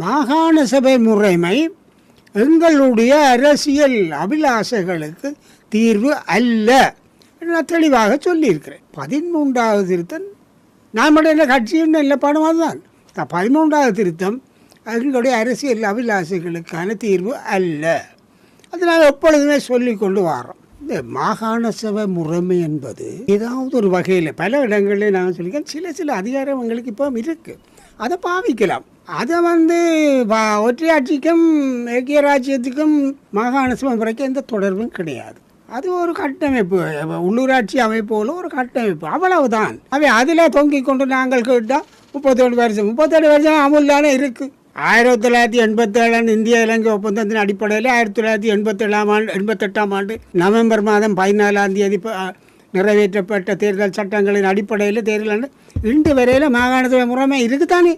மாகாண சபை முறைமை எங்களுடைய அரசியல் அபிலாஷைகளுக்கு தீர்வு அல்ல. நான் தெளிவாக சொல்லியிருக்கிறேன். 13வது திருத்தம் நம்முடைய கட்சியின் நிலப்பாடும் தான். 13வது திருத்தம் எங்களுடைய அரசியல் அபிலாஷைகளுக்கான தீர்வு அல்ல. அதனால் எப்பொழுதுமே சொல்லி கொண்டு வரோம். இந்த மாகாண சபை முறைமை என்பது ஏதாவது ஒரு வகையில் பல இடங்களில் நான் சொல்லியிருக்கேன், சில அதிகாரம் எங்களுக்கு இப்போ இருக்குது, அதை பாவிக்கலாம். அதை ஒற்றையாட்சிக்கும் ஐக்கிய ராஜ்யத்துக்கும் மாகாண சபை முறைக்கும் எந்த தொடர்பும் கிடையாது. அது ஒரு கட்டமைப்பு, உள்ளூராட்சி அமைப்போல ஒரு கட்டமைப்பு, அவ்வளவுதான். அவை அதில் தொங்கிக் கொண்டு நாங்கள் கேட்டால் 37 வருஷம் அமுல்லான இருக்குது. 1987 இந்திய இலங்கை ஒப்பந்தத்தின் அடிப்படையில் 1988 ஆண்டு நவம்பர் மாதம் 14 நிறைவேற்றப்பட்ட தேர்தல் சட்டங்களின் அடிப்படையில் தேர்தல் இன்று வரையில் மாகாண சபை முறைமை இருக்குதானே.